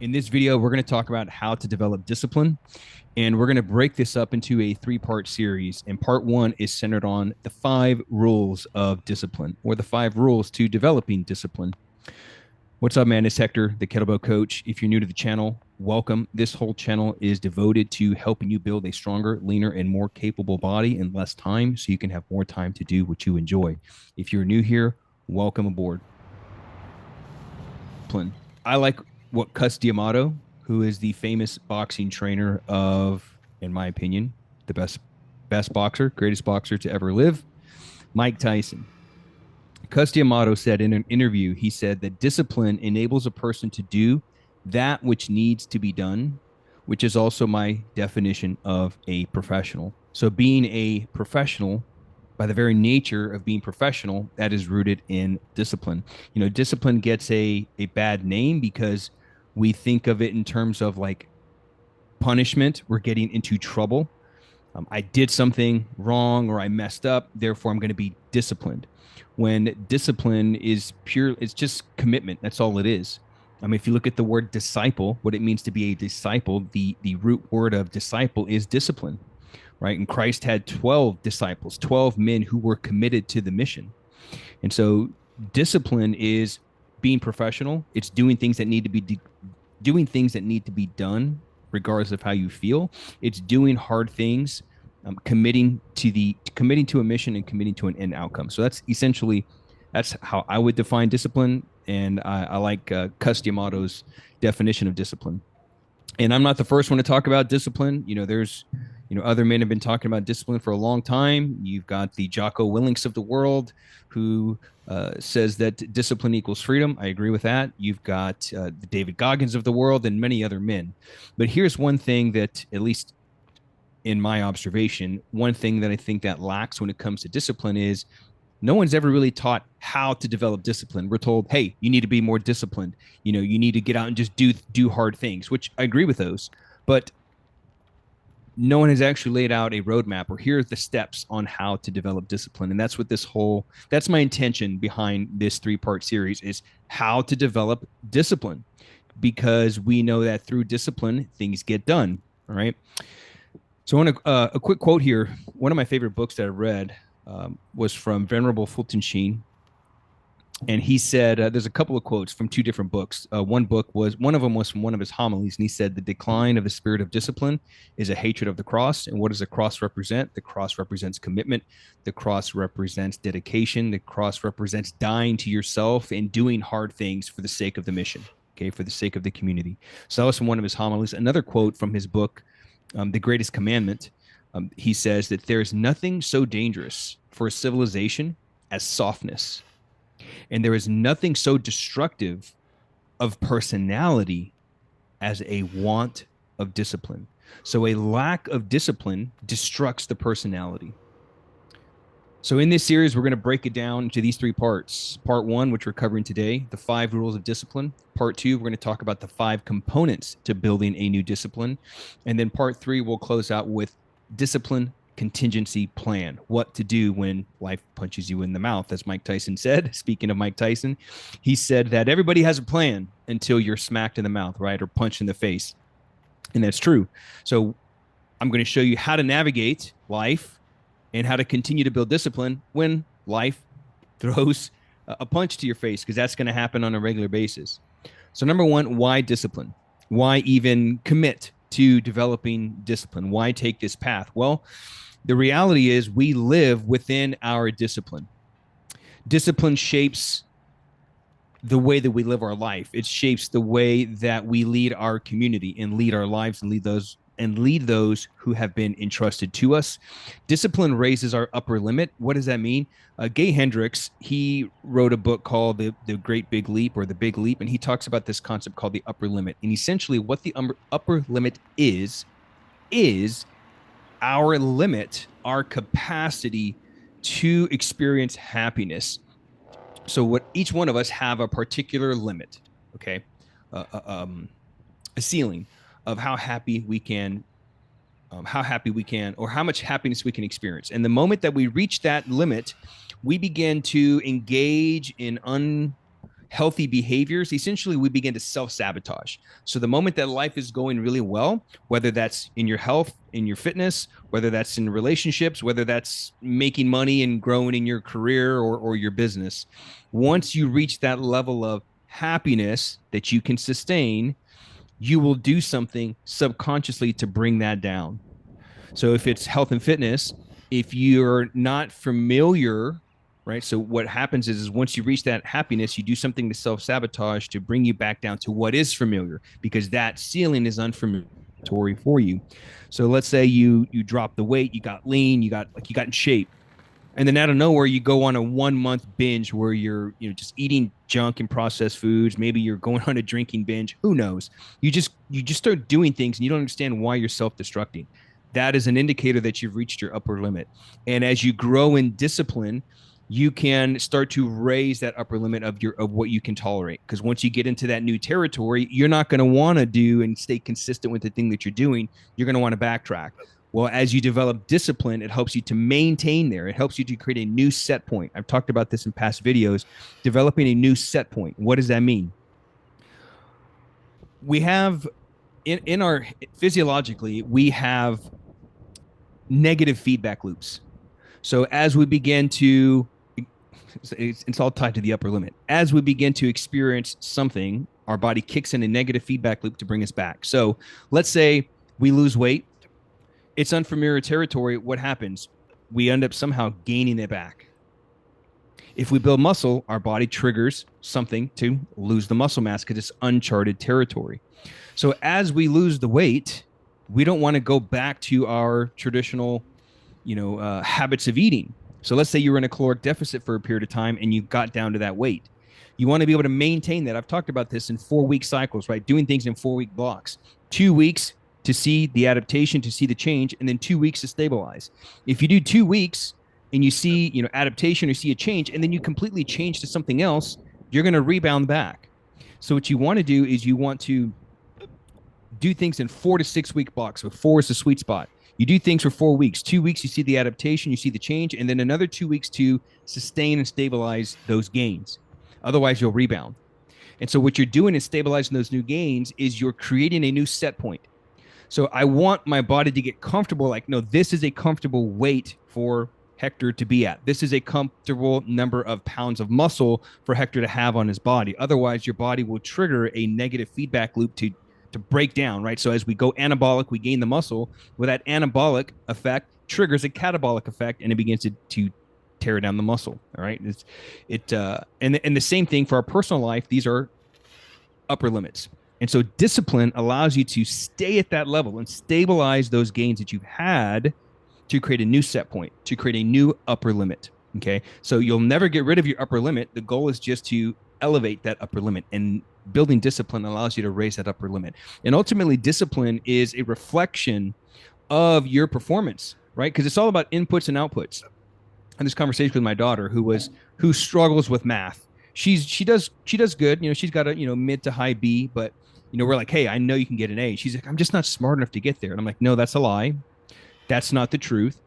In this video, we're going to talk about how to develop discipline, and we're going to break this up into a three-part series. And part one is centered on the 5 rules of discipline, or the 5 rules to developing discipline. What's up, man? It's Hector, the Kettlebell coach. If you're new to the channel, welcome. This whole channel is devoted to helping you build a stronger, leaner, and more capable body in less time so you can have more time to do what you enjoy. If you're new here, welcome aboard. I like what Cus D'Amato, who is the famous boxing trainer of, in my opinion, the best boxer, greatest boxer to ever live, Mike Tyson. Cus D'Amato said in an interview, he said that discipline enables a person to do that which needs to be done, which is also my definition of a professional. So being a professional, by the very nature of being professional, that is rooted in discipline. You know, discipline gets a bad name because we think of it in terms of like punishment. We're getting into trouble. I did something wrong or I messed up, therefore I'm going to be disciplined. When discipline is pure, it's just commitment. That's all it is. I mean, if you look at the word disciple, what it means to be a disciple, the root word of disciple is discipline, right? And Christ had 12 disciples, 12 men who were committed to the mission. And so discipline is being professional. It's doing things that need to be doing things that need to be done regardless of how you feel. It's doing hard things, committing to a mission and committing to an end outcome. So that's how I would define discipline. And I like Cus D'Amato's definition of discipline. And I'm not the first one to talk about discipline. There's other men have been talking about discipline for a long time. You've got the Jocko Willinks of the world who says that discipline equals freedom. I agree with that. You've got the David Goggins of the world and many other men. But here's one thing that, at least in my observation, one thing that I think that lacks when it comes to discipline is no one's ever really taught how to develop discipline. We're told, hey, you need to be more disciplined. You need to get out and just do hard things, which I agree with those. But no one has actually laid out a roadmap or here's the steps on how to develop discipline. And that's my intention behind this 3-part series is how to develop discipline, because we know that through discipline, things get done. All right. So I want a quick quote here. One of my favorite books that I read was from Venerable Fulton Sheen. And he said, there's a couple of quotes from 2 different books. One of them was from one of his homilies. And he said, the decline of the spirit of discipline is a hatred of the cross. And what does the cross represent? The cross represents commitment. The cross represents dedication. The cross represents dying to yourself and doing hard things for the sake of the mission. Okay. For the sake of the community. So that was from one of his homilies. Another quote from his book, The Greatest Commandment. He says that there is nothing so dangerous for a civilization as softness. And there is nothing so destructive of personality as a want of discipline. So a lack of discipline destructs the personality. So in this series, we're going to break it down into these 3 parts. Part 1, which we're covering today, the 5 rules of discipline. Part 2, we're going to talk about the 5 components to building a new discipline. And then part 3, we'll close out with discipline contingency plan, what to do when life punches you in the mouth, as Mike Tyson said. Speaking of Mike Tyson, he said that everybody has a plan until you're smacked in the mouth, right? Or punched in the face. And that's true. So I'm going to show you how to navigate life and how to continue to build discipline when life throws a punch to your face, because that's going to happen on a regular basis. So number 1, why discipline? Why even commit to developing discipline? Why take this path? Well, the reality is we live within our discipline. Discipline shapes the way that we live our life. It shapes the way that we lead our community and lead our lives and lead those who have been entrusted to us. Discipline raises our upper limit. What does that mean? Gay Hendricks, he wrote a book called the Great Big Leap, or The Big Leap, and he talks about this concept called the upper limit. And essentially what the upper limit is our limit, our capacity to experience happiness. So what each one of us have a particular limit, okay? A ceiling of how happy we can, or how much happiness we can experience. And the moment that we reach that limit, we begin to engage in healthy behaviors, essentially we begin to self-sabotage. So the moment that life is going really well, whether that's in your health, in your fitness, whether that's in relationships, whether that's making money and growing in your career or your business, once you reach that level of happiness that you can sustain, you will do something subconsciously to bring that down. So if it's health and fitness, if you're not familiar, right? So what happens is once you reach that happiness, you do something to self-sabotage to bring you back down to what is familiar, because that ceiling is unfamiliar for you. So let's say you drop the weight, you got lean, you got in shape, and then out of nowhere you go on a 1 month binge where you're just eating junk and processed foods. Maybe you're going on a drinking binge, who knows. You just start doing things and you don't understand why you're self-destructing. That is an indicator that you've reached your upper limit. And as you grow in discipline, you can start to raise that upper limit of what you can tolerate, because once you get into that new territory, you're not going to want to do and stay consistent with the thing that you're doing. You're going to want to backtrack. Well, as you develop discipline, it helps you to maintain there. It helps you to create a new set point. I've talked about this in past videos. Developing a new set point. What does that mean? We have in our physiologically, we have negative feedback loops. So as we begin to, it's all tied to the upper limit. As we begin to experience something, our body kicks in a negative feedback loop to bring us back. So let's say we lose weight. It's unfamiliar territory. What happens? We end up somehow gaining it back. If we build muscle, our body triggers something to lose the muscle mass because it's uncharted territory. So as we lose the weight, we don't want to go back to our traditional, habits of eating. So let's say you were in a caloric deficit for a period of time and you got down to that weight. You want to be able to maintain that. I've talked about this in 4-week cycles, right? Doing things in 4-week blocks. 2 weeks to see the adaptation, to see the change, and then 2 weeks to stabilize. If you do 2 weeks and you see, adaptation or see a change, and then you completely change to something else, you're going to rebound back. So what you want to do is you want to do things in 4 to 6 week blocks. So 4 is the sweet spot. You do things for 4 weeks. 2 weeks, you see the adaptation, you see the change, and then another 2 weeks to sustain and stabilize those gains. Otherwise, you'll rebound. And so what you're doing in stabilizing those new gains is you're creating a new set point. So I want my body to get comfortable, like, no, this is a comfortable weight for Hector to be at. This is a comfortable number of pounds of muscle for Hector to have on his body. Otherwise, your body will trigger a negative feedback loop to break down, right? So as we go anabolic, we gain the muscle. Well, that anabolic effect triggers a catabolic effect, and it begins to tear down the muscle. All right. And the same thing for our personal life. These are upper limits. And so discipline allows you to stay at that level and stabilize those gains that you've had to create a new set point, to create a new upper limit. Okay. So you'll never get rid of your upper limit. The goal is just to elevate that upper limit, and building discipline allows you to raise that upper limit. And ultimately, discipline is a reflection of your performance, right? Because it's all about inputs and outputs. And this conversation with my daughter, who struggles with math. She does good. She's got a mid to high B, but we're like, hey, I know you can get an A. She's like, I'm just not smart enough to get there. And I'm like, no, that's a lie. That's not the truth.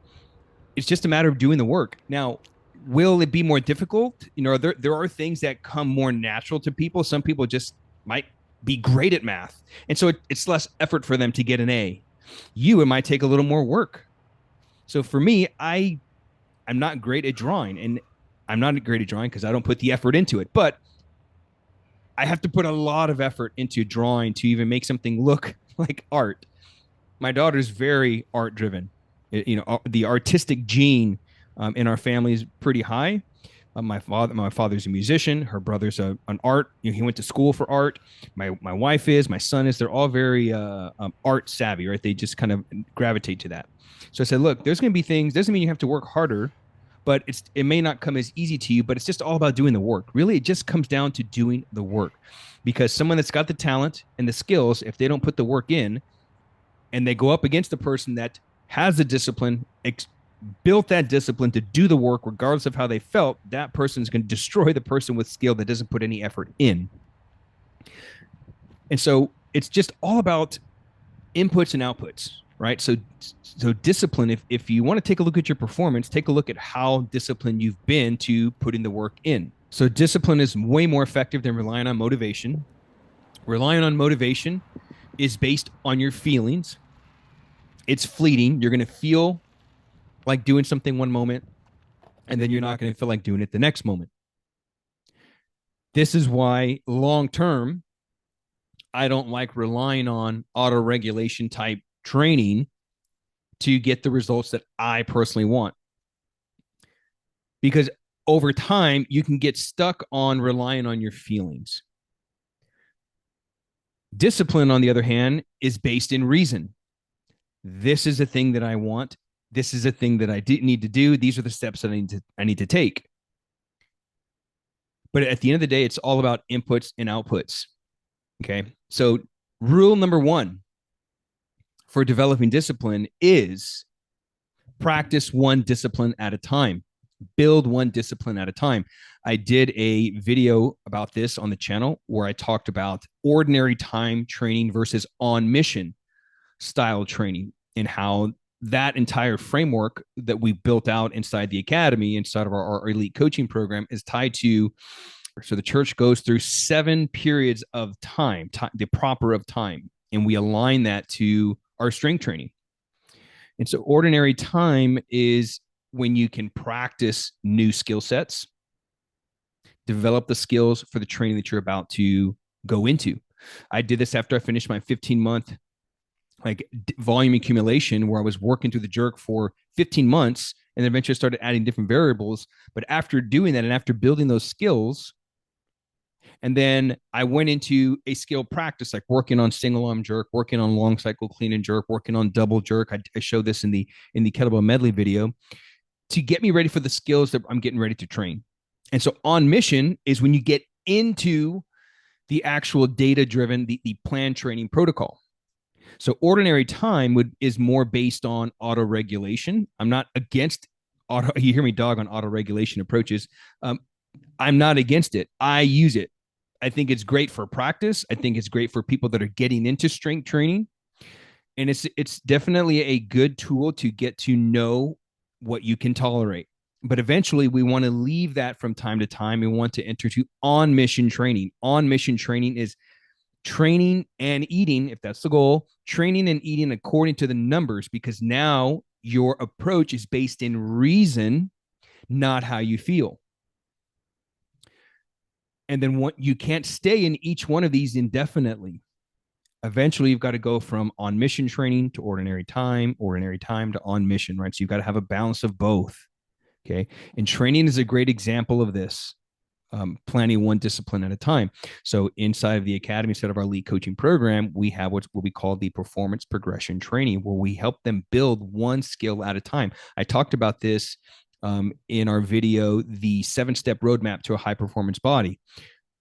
It's just a matter of doing the work. Now, will it be more difficult? There are things that come more natural to people. Some people just might be great at math, and so it's less effort for them to get an A. It might take a little more work. So for me, I'm not great at drawing, and I'm not great at drawing because I don't put the effort into it. But I have to put a lot of effort into drawing to even make something look like art. My daughter's very art driven. The artistic gene in our family is pretty high. My father's a musician. Her brother's an art. He went to school for art. My wife is. My son is. They're all very art savvy, right? They just kind of gravitate to that. So I said, look, there's going to be things. Doesn't mean you have to work harder, but it may not come as easy to you. But it's just all about doing the work. Really, it just comes down to doing the work. Because someone that's got the talent and the skills, if they don't put the work in, and they go up against a person that has the discipline, built that discipline to do the work regardless of how they felt, that person is going to destroy the person with skill that doesn't put any effort in. And so it's just all about inputs and outputs, right? So discipline, if you want to take a look at your performance, take a look at how disciplined you've been to putting the work in. So discipline is way more effective than relying on motivation. Relying on motivation is based on your feelings. It's fleeting. You're going to feel like doing something one moment, and then you're not going to feel like doing it the next moment. This is why long term, I don't like relying on auto regulation type training to get the results that I personally want. Because over time, you can get stuck on relying on your feelings. Discipline, on the other hand, is based in reason. This is a thing that I want. This is a thing that I need to do. These are the steps that I need to take. But at the end of the day, it's all about inputs and outputs. Okay. So, rule number one for developing discipline is practice one discipline at a time, build one discipline at a time. I did a video about this on the channel where I talked about ordinary time training versus on mission style training and how that entire framework that we built out inside the academy, inside of our elite coaching program, is tied to. So the church goes through 7 periods of time, the proper of time, and we align that to our strength training. And so ordinary time is when you can practice new skill sets, develop the skills for the training that you're about to go into. I did this after I finished my 15-month like volume accumulation where I was working through the jerk for 15 months and then eventually started adding different variables. But after doing that and after building those skills, and then I went into a skill practice, like working on single arm jerk, working on long cycle clean and jerk, working on double jerk. I showed this in the kettlebell medley video to get me ready for the skills that I'm getting ready to train. And so on mission is when you get into the actual data driven, the plan training protocol. So ordinary time is more based on auto regulation. I'm not against auto. You hear me dog on auto regulation approaches. I'm not against it. I use it. I think it's great for practice. I think it's great for people that are getting into strength training. And it's definitely a good tool to get to know what you can tolerate. But eventually we want to leave that from time to time and want to enter to on mission training. On mission training is training and eating, if that's the goal, training and eating according to the numbers, because now your approach is based in reason, not how you feel. And then what, you can't stay in each one of these indefinitely. Eventually, you've got to go from on mission training to ordinary time to on mission, right? So you've got to have a balance of both. Okay. And training is a great example of this. Planning one discipline at a time. So inside of the academy, instead of our elite coaching program, we have what we call the performance progression training, where we help them build one skill at a time. I talked about this in our video, the 7-step roadmap to a high performance body.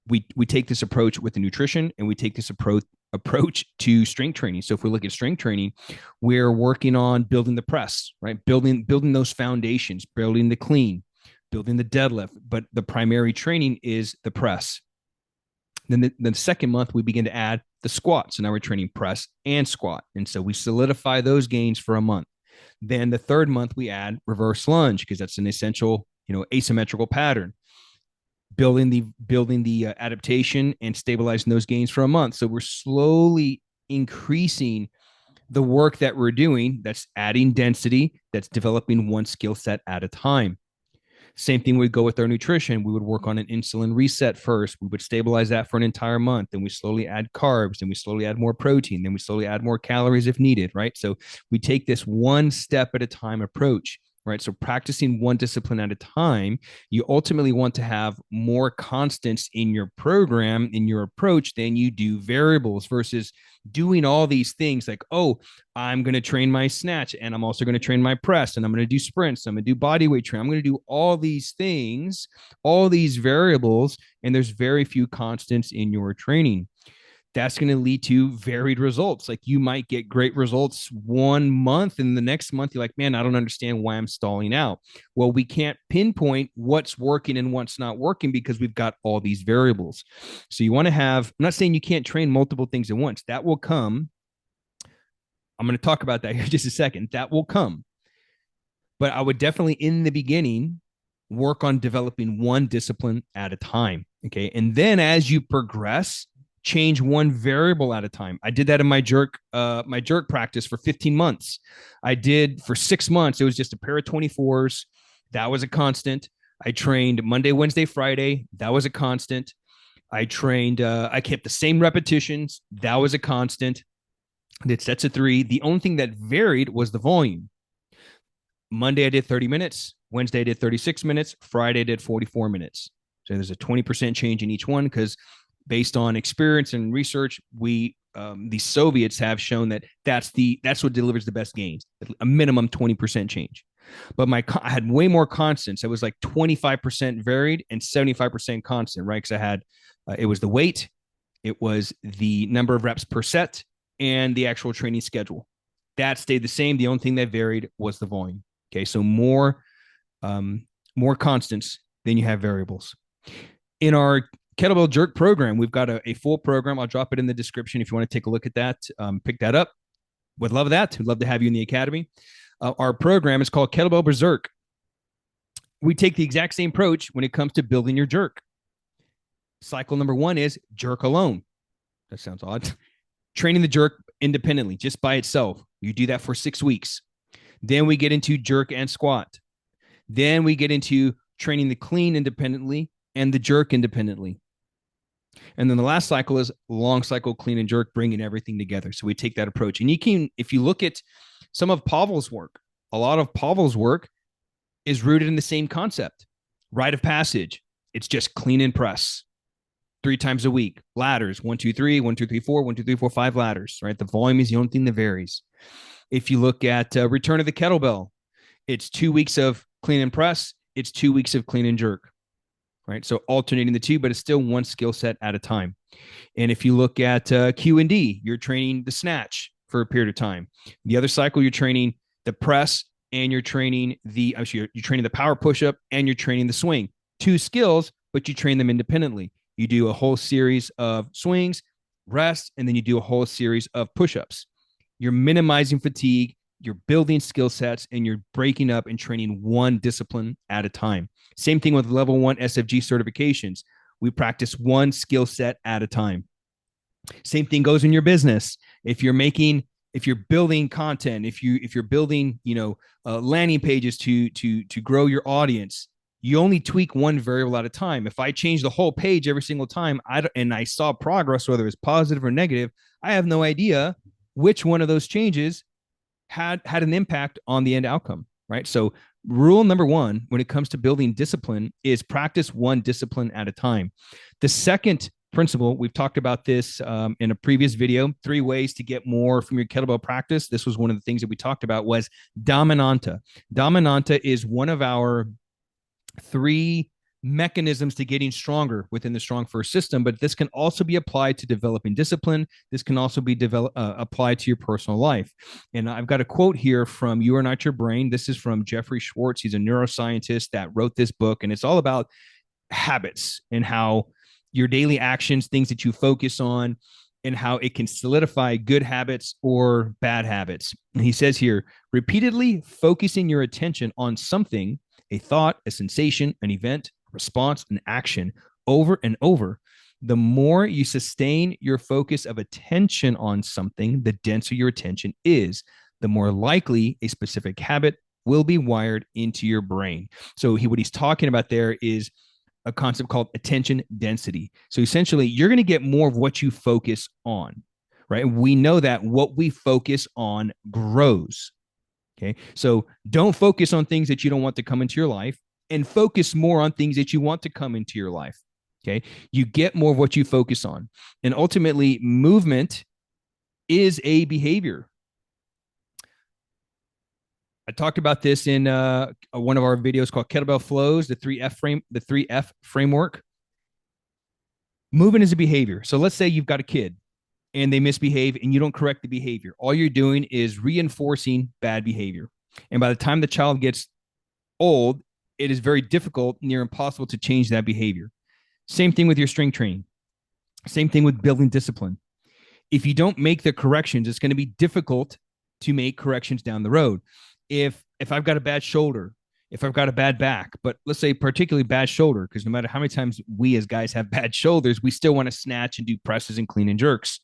We take this approach with the nutrition, and we take this approach to strength training. So if we look at strength training, we're working on building the press, right? Building those foundations, building the clean, building the deadlift, but the primary training is the press. Then the second month, we begin to add the squat. So now we're training press and squat. And so we solidify those gains for a month. Then the third month, we add reverse lunge because that's an essential, asymmetrical pattern. Building the adaptation and stabilizing those gains for a month. So we're slowly increasing the work that we're doing. That's adding density. That's developing one skill set at a time. Same thing would go with our nutrition. We would work on an insulin reset first. We would stabilize that for an entire month. Then we slowly add carbs. Then we slowly add more protein. Then we slowly add more calories if needed, right? So we take this one step at a time approach, right? So practicing one discipline at a time, you ultimately want to have more constants in your program, in your approach, than you do variables versus doing all these things like, oh, I'm going to train my snatch and I'm also going to train my press and I'm going to do sprints. I'm going to do body weight training. I'm going to do all these things, all these variables, and there's very few constants in your training. That's going to lead to varied results. Like you might get great results one month and the next month you're like, man, I don't understand why I'm stalling out. Well, we can't pinpoint what's working and what's not working because we've got all these variables. So you want to have, I'm not saying you can't train multiple things at once. That will come. I'm going to talk about that here in just a second. That will come. But I would definitely in the beginning work on developing one discipline at a time. Okay. And then as you progress, change one variable at a time. I did that in my jerk practice for 15 months. I did for 6 months. It was just a pair of 24s. That was a constant. I trained Monday, Wednesday, Friday. That was a constant. I kept the same repetitions. That was a constant. Did sets of 3. The only thing that varied was the volume. Monday, I did 30 minutes. Wednesday, I did 36 minutes. Friday, I did 44 minutes. So there's a 20% change in each one because based on experience and research, the Soviets have shown that that's what delivers the best gains, a minimum 20% change. But I had way more constants. It was like 25% varied and 75% constant, right? Because I had it was the weight, it was the number of reps per set, and the actual training schedule. That stayed the same. The only thing that varied was the volume. Okay, so more constants than you have variables. In our kettlebell jerk program, we've got a full program. I'll drop it in the description if you want to take a look at that. Pick that up. Would love that. Would love to have you in the academy. Our program is called Kettlebell Berserk. We take the exact same approach when it comes to building your jerk. Cycle number 1 is jerk alone. That sounds odd. Training the jerk independently, just by itself. You do that for 6 weeks. Then we get into jerk and squat. Then we get into training the clean independently and the jerk independently. And then the last cycle is long cycle, clean and jerk, bringing everything together. So we take that approach. And you can, if you look at some of Pavel's work, a lot of Pavel's work is rooted in the same concept. Rite of passage. It's just clean and press 3 times a week. Ladders, 1, 2, 3, 1, 2, 3, 4, 1, 2, 3, 4, 5 ladders, right? The volume is the only thing that varies. If you look at return of the kettlebell, it's 2 weeks of clean and press. It's 2 weeks of clean and jerk, right? So alternating the two, but it's still one skill set at a time. And if you look at Q&D, you're training the snatch for a period of time. The other cycle, you're training the press and you're training you're training the power push-up and you're training the swing. 2 skills, but you train them independently. You do a whole series of swings, rest, and then you do a whole series of push-ups. You're minimizing fatigue, you're building skill sets, and you're breaking up and training one discipline at a time. Same thing with level 1 SFG certifications. We practice one skill set at a time. Same thing goes in your business. If you're building content, if you're building, landing pages to grow your audience, you only tweak one variable at a time. If I change the whole page every single time, and I saw progress, whether it's positive or negative, I have no idea which one of those changes had an impact on the end outcome, right? So rule number 1 when it comes to building discipline is practice one discipline at a time. The second principle, we've talked about this in a previous video, 3 ways to get more from your kettlebell practice. This was one of the things that we talked about was dominanta. Dominanta is one of our 3 mechanisms to getting stronger within the Strong First system, but this can also be applied to developing discipline. This can also be applied to your personal life. And I've got a quote here from You Are Not Your Brain. This is from Jeffrey Schwartz. He's a neuroscientist that wrote this book, and it's all about habits and how your daily actions, things that you focus on, and how it can solidify good habits or bad habits. And he says here, repeatedly focusing your attention on something, a thought, a sensation, an event, response, an action over and over, the more you sustain your focus of attention on something, the denser your attention is, the more likely a specific habit will be wired into your brain. So what he's talking about there is a concept called attention density. So essentially, you're going to get more of what you focus on, right? And we know that what we focus on grows. Okay. So don't focus on things that you don't want to come into your life, and focus more on things that you want to come into your life. Okay. You get more of what you focus on. And ultimately, movement is a behavior. I talked about this in one of our videos called Kettlebell Flows, the 3F framework. Movement is a behavior. So let's say you've got a kid and they misbehave and you don't correct the behavior. All you're doing is reinforcing bad behavior. And by the time the child gets old, it is very difficult, near impossible to change that behavior. Same thing with your strength training. Same thing with building discipline. If you don't make the corrections, it's going to be difficult to make corrections down the road. If I've got a bad shoulder if I've got a bad back, but let's say particularly bad shoulder, because no matter how many times we as guys have bad shoulders, we still want to snatch and do presses and clean and jerks.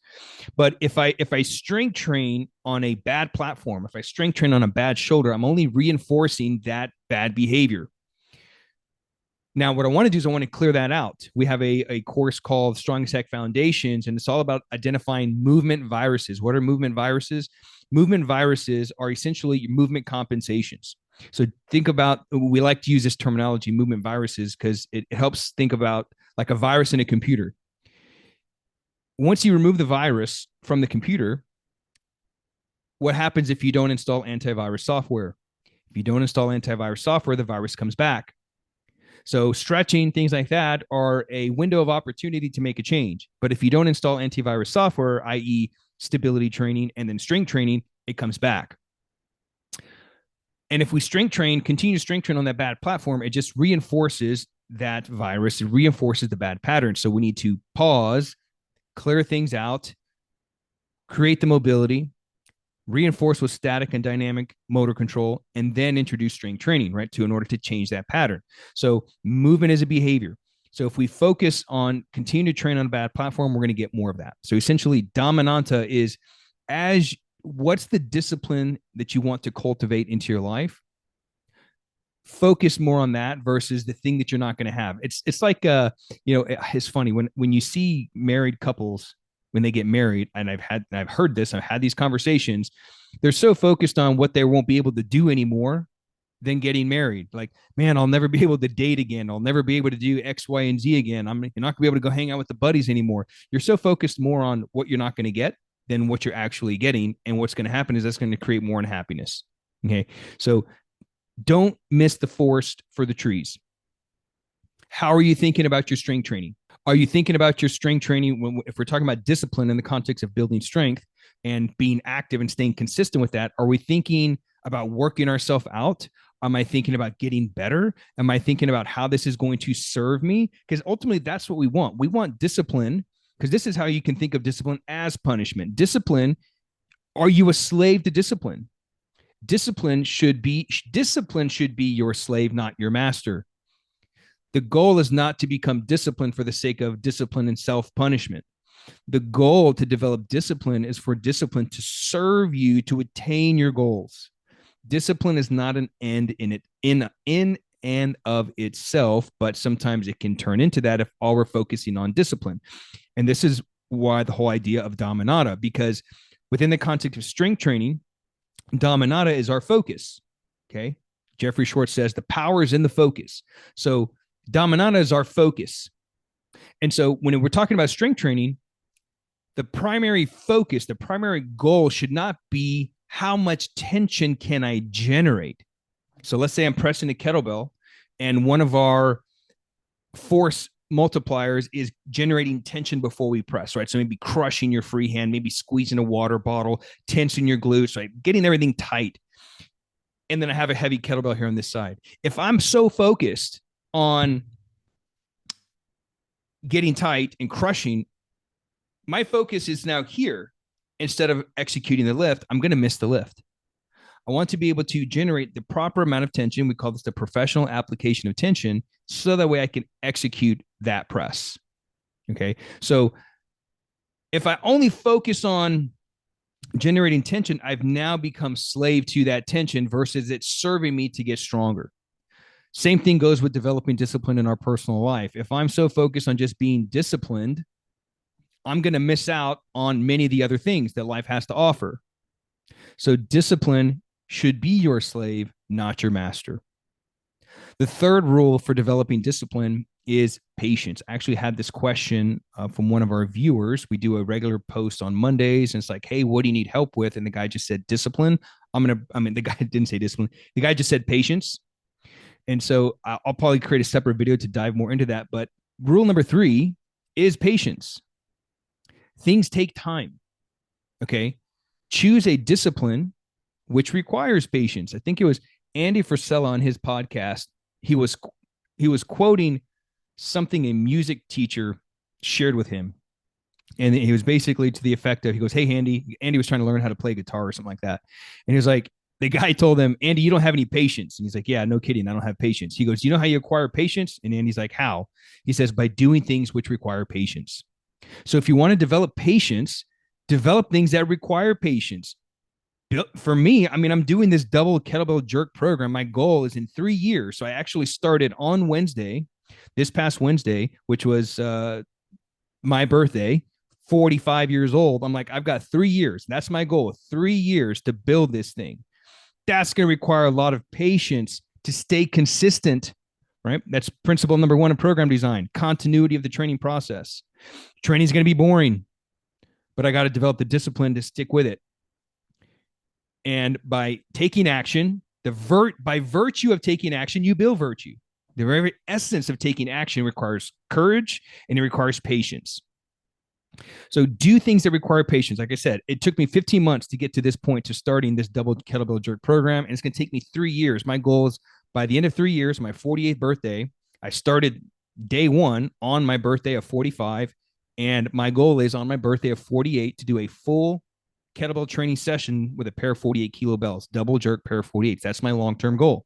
But if I strength train on a bad platform, if I strength train on a bad shoulder, I'm only reinforcing that bad behavior. Now, what I want to do is I want to clear that out. We have a course called Strongest Tech Foundations, and it's all about identifying movement viruses. What are movement viruses? Movement viruses are essentially your movement compensations. So think about, we like to use this terminology, movement viruses, because it helps think about like a virus in a computer. Once you remove the virus from the computer, what happens if you don't install antivirus software? If you don't install antivirus software, the virus comes back. So stretching, things like that are a window of opportunity to make a change. But if you don't install antivirus software, i.e. stability training and then strength training, it comes back. And if we continue to strength train on that bad platform, it just reinforces that virus. It reinforces the bad pattern. So we need to pause, clear things out, create the mobility, reinforce with static and dynamic motor control, and then introduce strength training, right? In order to change that pattern. So movement is a behavior. So if we focus on continue to train on a bad platform, we're going to get more of that. So essentially, dominanta is what's the discipline that you want to cultivate into your life? Focus more on that versus the thing that you're not going to have. It's like it's funny when you see married couples when they get married, and I've heard this, I've had these conversations, they're so focused on what they won't be able to do anymore than getting married. Like, man, I'll never be able to date again. I'll never be able to do X, Y, and Z again. You're not gonna be able to go hang out with the buddies anymore. You're so focused more on what you're not going to get than what you're actually getting. And what's going to happen is that's going to create more unhappiness. Okay. So don't miss the forest for the trees. How are you thinking about your strength training? Are you thinking about your strength training if we're talking about discipline in the context of building strength and being active and staying consistent with that? Are we thinking about working ourselves out? Am I thinking about getting better? Am I thinking about how this is going to serve me? Because ultimately, that's what we want. We want discipline, because this is how you can think of discipline as punishment. Discipline, are you a slave to discipline? Discipline should be your slave, not your master. The goal is not to become disciplined for the sake of discipline and self-punishment. The goal to develop discipline is for discipline to serve you to attain your goals. Discipline is not an end in and of itself, but sometimes it can turn into that if all we're focusing on discipline. And this is why the whole idea of dominata, because within the context of strength training, dominata is our focus. Okay. Jeffrey Schwartz says the power is in the focus. So dominata is our focus. And so when we're talking about strength training, the primary focus, the primary goal should not be how much tension can I generate. So let's say I'm pressing a kettlebell and one of our force multipliers is generating tension before we press, right? So maybe crushing your free hand, maybe squeezing a water bottle, tensing your glutes, right? Getting everything tight. And then I have a heavy kettlebell here on this side. If I'm so focused on getting tight and crushing, my focus is now here. Instead of executing the lift, I'm going to miss the lift. I want to be able to generate the proper amount of tension. We call this the professional application of tension, so that way I can execute that press. Okay. So if I only focus on generating tension, I've now become slave to that tension versus it serving me to get stronger. Same thing goes with developing discipline in our personal life. If I'm so focused on just being disciplined, I'm going to miss out on many of the other things that life has to offer. So discipline should be your slave, not your master. The third rule for developing discipline is patience. I actually had this question from one of our viewers. We do a regular post on Mondays, and it's like, hey, what do you need help with? And the guy just said discipline. The guy didn't say discipline. The guy just said patience. And so I'll probably create a separate video to dive more into that. But rule number 3 is patience. Things take time. Okay. Choose a discipline which requires patience. I think it was Andy Frisella on his podcast. He was quoting something a music teacher shared with him. And he was basically to the effect of, he goes, hey, Andy was trying to learn how to play guitar or something like that. And he was like, The guy told him, Andy, you don't have any patience. And he's like, yeah, no kidding. I don't have patience. He goes, you know how you acquire patience? And Andy's like, how? He says, by doing things which require patience. So if you want to develop patience, develop things that require patience. For me, I mean, I'm doing this double kettlebell jerk program. My goal is in 3 years. So I actually started on Wednesday, this past Wednesday, which was my birthday, 45 years old. I'm like, I've got 3 years. That's my goal, 3 years to build this thing. That's going to require a lot of patience to stay consistent, right? That's principle number one in program design, continuity of the training process. Training is going to be boring, but I got to develop the discipline to stick with it. And by taking action, by virtue of taking action, you build virtue. The very essence of taking action requires courage and it requires patience. So do things that require patience. Like I said, it took me 15 months to get to this point to starting this double kettlebell jerk program. And it's going to take me 3 years. My goal is by the end of 3 years, my 48th birthday, I started day one on my birthday of 45. And my goal is on my birthday of 48 to do a full kettlebell training session with a pair of 48 kilo bells, double jerk pair of 48s. That's my long-term goal.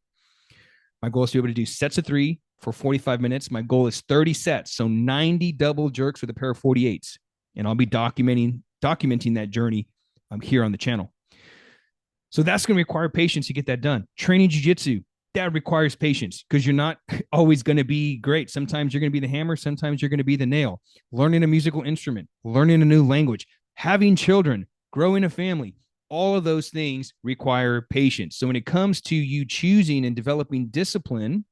My goal is to be able to do sets of 3 for 45 minutes. My goal is 30 sets. So 90 double jerks with a pair of 48s. And I'll be documenting that journey here on the channel. So that's going to require patience to get that done. Training jiu-jitsu, that requires patience because you're not always going to be great. Sometimes you're going to be the hammer. Sometimes you're going to be the nail. Learning a musical instrument, learning a new language, having children, growing a family, all of those things require patience. So when it comes to you choosing and developing discipline,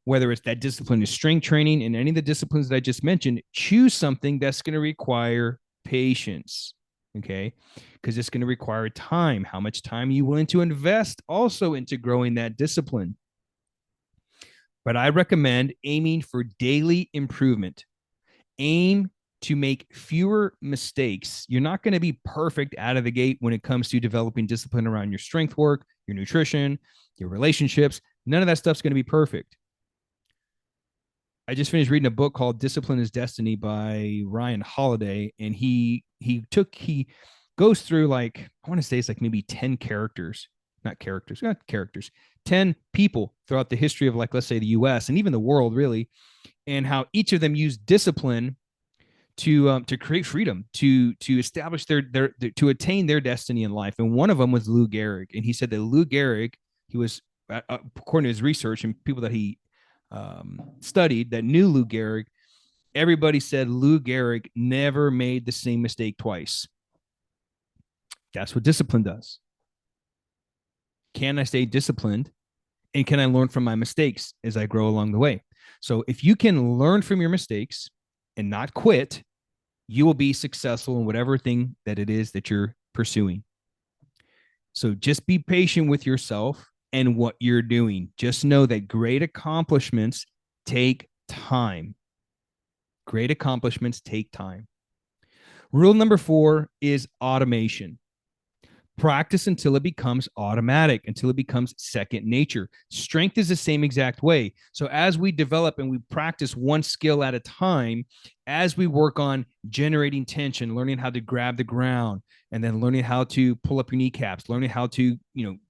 whether it's that discipline is strength training and any of the disciplines that I just mentioned, choose something that's going to require patience. Okay. Because it's going to require time. How much time are you willing to invest also into growing that discipline? But I recommend aiming for daily improvement. Aim to make fewer mistakes. You're not going to be perfect out of the gate when it comes to developing discipline around your strength work, your nutrition, your relationships. None of that stuff's going to be perfect. I just finished reading a book called Discipline is Destiny by Ryan Holiday. And he goes through like, I want to say it's like maybe 10 characters, not characters, 10 people throughout the history of like, let's say the US and even the world really, and how each of them used discipline to create freedom, to establish their to attain their destiny in life. And one of them was Lou Gehrig. And he said that Lou Gehrig, he was, according to his research and people that he studied that knew Lou Gehrig, everybody said Lou Gehrig never made the same mistake twice. That's what discipline does. Can I stay disciplined? And can I learn from my mistakes as I grow along the way? So if you can learn from your mistakes and not quit, you will be successful in whatever thing that it is that you're pursuing. So just be patient with yourself and what you're doing. Just know that great accomplishments take time. Great accomplishments take time. Rule number 4 is automation. Practice until it becomes automatic, until it becomes second nature. Strength is the same exact way. So as we develop and we practice one skill at a time, as we work on generating tension, learning how to grab the ground, and then learning how to pull up your kneecaps, learning how to,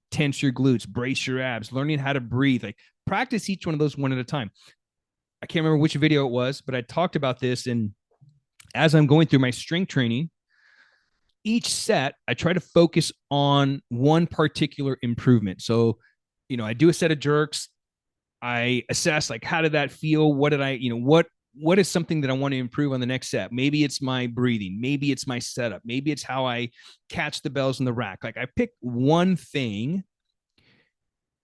tense your glutes, brace your abs, learning how to breathe, like practice each one of those one at a time. I can't remember which video it was, but I talked about this. And as I'm going through my strength training, each set, I try to focus on one particular improvement. So, I do a set of jerks. I assess like, how did that feel? What did I, what is something that I want to improve on the next set? Maybe it's my breathing. Maybe it's my setup. Maybe it's how I catch the bells in the rack. Like I pick one thing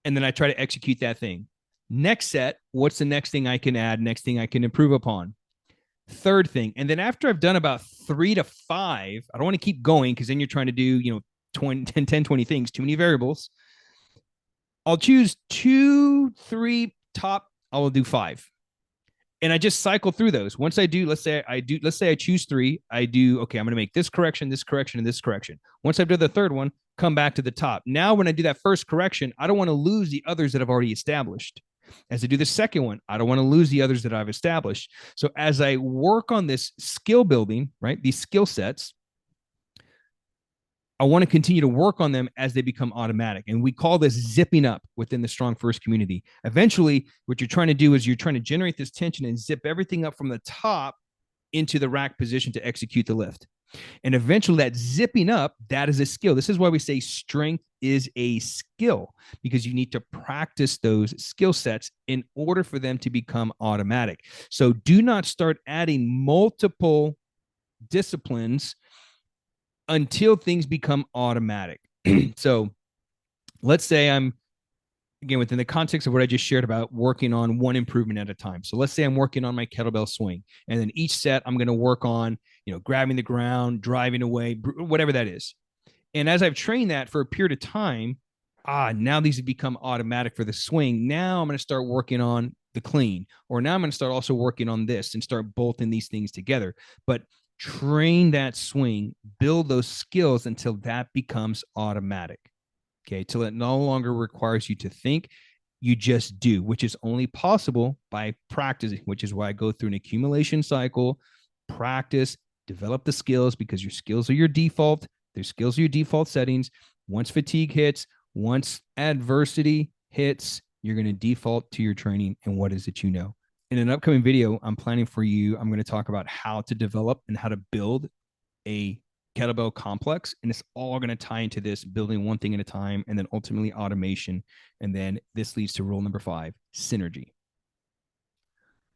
and then I try to execute that thing. Next set, what's the next thing I can add? Next thing I can improve upon? Third thing. And then after I've done about 3 to 5, I don't want to keep going because then you're trying to do, 10, 20 things, too many variables. I'll choose 2, 3 top. I will do 5. And I just cycle through those. Once I do, let's say I choose 3. I do, okay, I'm going to make this correction, and this correction. Once I've done the third one, come back to the top. Now, when I do that first correction, I don't want to lose the others that I've already established. As I do the second one, I don't want to lose the others that I've established. So as I work on this skill building, right, these skill sets, I want to continue to work on them as they become automatic. And we call this zipping up within the Strong First community. Eventually, what you're trying to do is you're trying to generate this tension and zip everything up from the top into the rack position to execute the lift. And eventually, that zipping up, that is a skill. This is why we say strength is a skill, because you need to practice those skill sets in order for them to become automatic. So do not start adding multiple disciplines until things become automatic. So let's say I'm, again, within the context of what I just shared about working on one improvement at a time. So let's say I'm working on my kettlebell swing, and then each set I'm going to work on, grabbing the ground, driving away, whatever that is. And as I've trained that for a period of time, now these have become automatic for the swing. Now I'm going to start working on the clean, or now I'm going to start also working on this and start bolting these things together. But train that swing, build those skills until that becomes automatic. Okay, till it no longer requires you to think, you just do, which is only possible by practicing, which is why I go through an accumulation cycle, practice, develop the skills, because your skills are your default. Their skills are your default settings. Once fatigue hits, once adversity hits, you're going to default to your training and what is it you know. In an upcoming video, I'm planning for you, I'm going to talk about how to develop and how to build a kettlebell complex. And it's all going to tie into this, building one thing at a time, and then ultimately automation. And then this leads to rule number 5, synergy.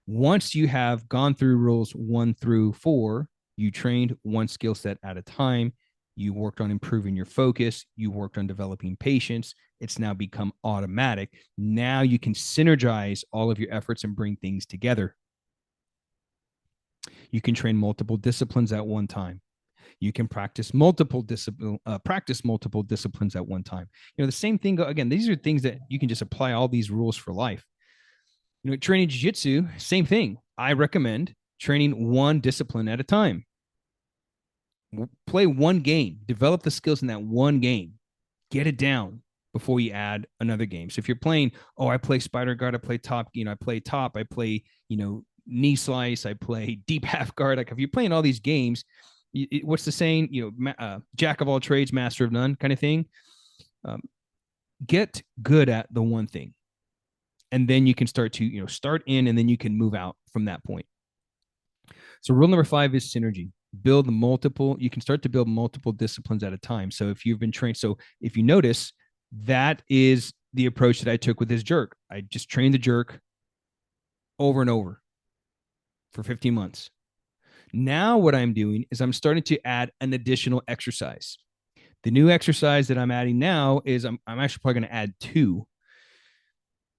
Once you have gone through rules 1 through 4, you trained one skill set at a time. You worked on improving your focus. You worked on developing patience. It's now become automatic. Now you can synergize all of your efforts and bring things together. You can train multiple disciplines at one time. You can practice multiple disciplines at one time. The same thing. Again, these are things that you can just apply all these rules for life. Training jiu-jitsu, same thing. I recommend training one discipline at a time. Play one game, develop the skills in that one game, get it down before you add another game. So if you're playing, I play spider guard, I play top, I play top, I play, knee slice, I play deep half guard. Like if you're playing all these games, what's the saying? Jack of all trades, master of none kind of thing. Get good at the one thing. And then you can start to, start in, and then you can move out from that point. So rule number 5 is synergy. You can start to build multiple disciplines at a time. So if you've been trained, so if you notice, that is the approach that I took with this jerk. I just trained the jerk over and over for 15 months. Now what I'm doing is I'm starting to add an additional exercise. The new exercise that I'm adding now is I'm actually probably going to add 2.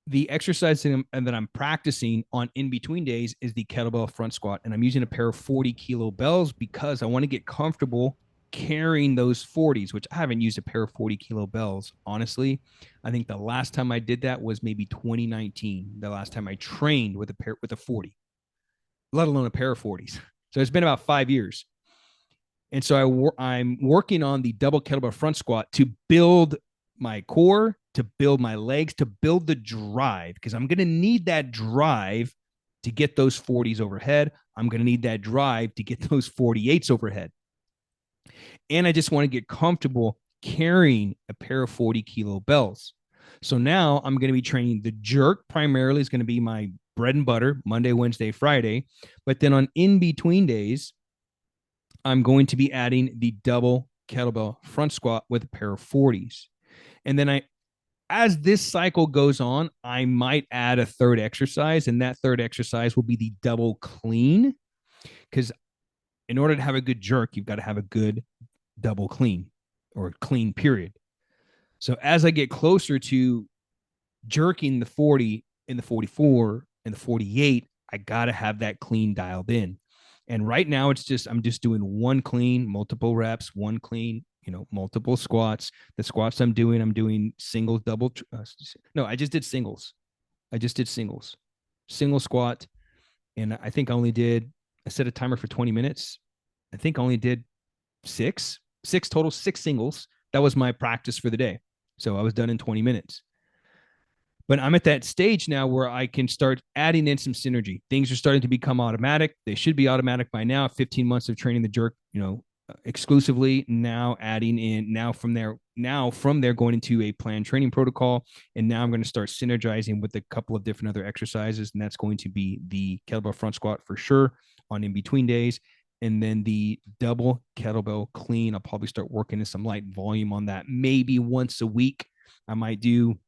The exercise that I'm practicing on in between days is the kettlebell front squat. And I'm using a pair of 40 kilo bells because I want to get comfortable carrying those 40s, which I haven't used a pair of 40 kilo bells. Honestly, I think the last time I did that was maybe 2019. The last time I trained with a 40, let alone a pair of 40s. So it's been about 5 years. And so I'm working on the double kettlebell front squat to build my core, to build my legs, to build the drive, because I'm going to need that drive to get those 40s overhead. I'm going to need that drive to get those 48s overhead. And I just want to get comfortable carrying a pair of 40 kilo bells. So now I'm going to be training the jerk primarily, is going to be my bread and butter, Monday, Wednesday, Friday. But then on in between days, I'm going to be adding the double kettlebell front squat with a pair of 40s. And then as this cycle goes on, I might add a third exercise, and that third exercise will be the double clean, because in order to have a good jerk, you've got to have a good double clean, or clean period. So as I get closer to jerking the 40 and the 44 and the 48, I got to have that clean dialed in. And right now I'm just doing one clean, multiple reps, one clean, multiple squats. The squats I'm doing singles, double. No, I just did singles. Single squat. And I think I set a timer for 20 minutes. I think I only did six total, 6 singles. That was my practice for the day. So I was done in 20 minutes. But I'm at that stage now where I can start adding in some synergy. Things are starting to become automatic. They should be automatic by now. 15 months of training the jerk, exclusively, now adding in, from there going into a planned training protocol, and now I'm going to start synergizing with a couple of different other exercises, and that's going to be the kettlebell front squat for sure on in between days, and then the double kettlebell clean. I'll probably start working in some light volume on that, maybe once a week. I might do,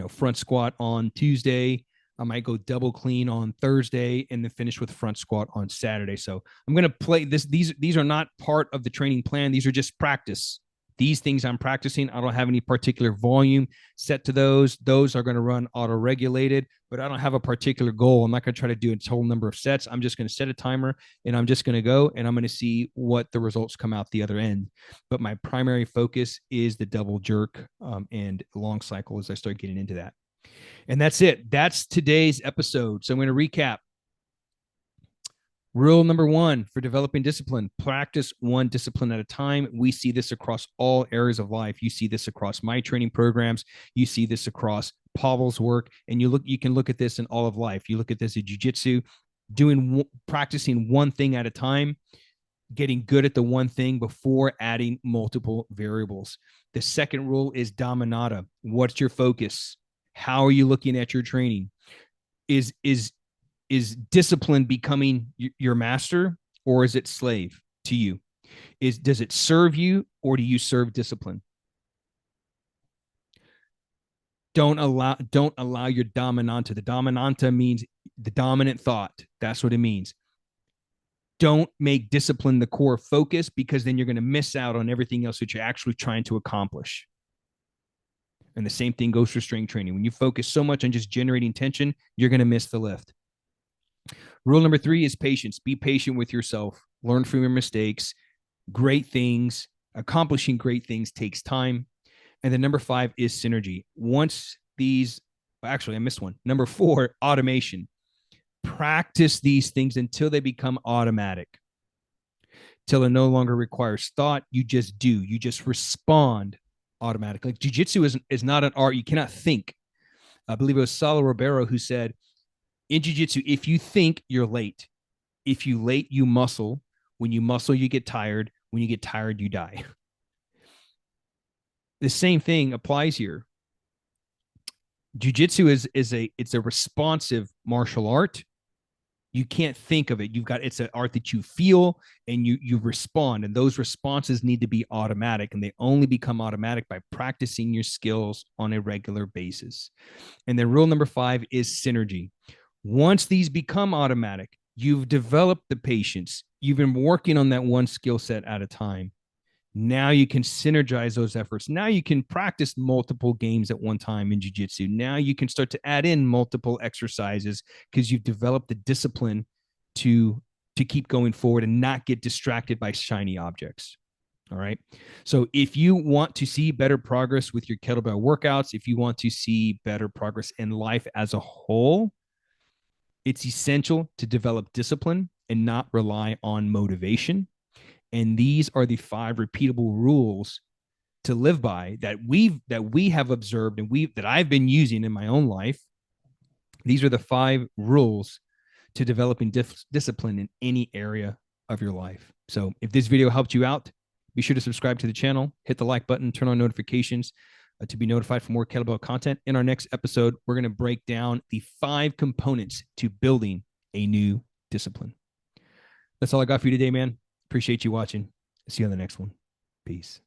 front squat on Tuesday. I might go double clean on Thursday and then finish with front squat on Saturday. So I'm going to play this. These are not part of the training plan. These are just practice. These things I'm practicing. I don't have any particular volume set to those. Those are going to run auto-regulated, but I don't have a particular goal. I'm not going to try to do a total number of sets. I'm just going to set a timer and I'm just going to go and I'm going to see what the results come out the other end. But my primary focus is the double jerk and long cycle as I start getting into that. And that's it. That's today's episode. So I'm going to recap. Rule number 1 for developing discipline: practice one discipline at a time. We see this across all areas of life. You see this across my training programs. You see this across Pavel's work, and you can look at this in all of life. You look at this in jiu-jitsu, practicing one thing at a time, getting good at the one thing before adding multiple variables. The second rule is dominata. What's your focus? How are you looking at your training? Is discipline becoming your master, or is it slave to you? Does it serve you, or do you serve discipline? Don't allow your dominanta. The dominanta means the dominant thought. That's what it means. Don't make discipline the core focus, because then you're going to miss out on everything else that you're actually trying to accomplish. And the same thing goes for strength training. When you focus so much on just generating tension, you're going to miss the lift. Rule number 3 is patience. Be patient with yourself. Learn from your mistakes. Great things, accomplishing great things takes time. And then number 5 is synergy. I missed one. Number 4, automation. Practice these things until they become automatic, till it no longer requires thought. You just do. You just respond automatically. Like jiu-jitsu is not an art. You cannot think. I believe it was Salo Ribeiro who said, in jiu-jitsu, if you think, you're late. If you late, you muscle. When you muscle, you get tired. When you get tired, you die. The same thing applies here. Jiu-jitsu it's a responsive martial art. You can't think of it. It's an art that you feel and you respond. And those responses need to be automatic. And they only become automatic by practicing your skills on a regular basis. And then rule number 5 is synergy. Once these become automatic, you've developed the patience. You've been working on that one skill set at a time. Now you can synergize those efforts. Now you can practice multiple games at one time in jiu-jitsu. Now you can start to add in multiple exercises because you've developed the discipline to keep going forward and not get distracted by shiny objects. All right. So if you want to see better progress with your kettlebell workouts, if you want to see better progress in life as a whole, it's essential to develop discipline and not rely on motivation. And these are the 5 repeatable rules to live by that we have observed and that I've been using in my own life. These are the 5 rules to developing discipline in any area of your life. So if this video helped you out, be sure to subscribe to the channel, hit the like button, turn on notifications to be notified for more kettlebell content. In our next episode, we're going to break down the 5 components to building a new discipline. That's all I got for you today, man. Appreciate you watching. See you on the next one. Peace.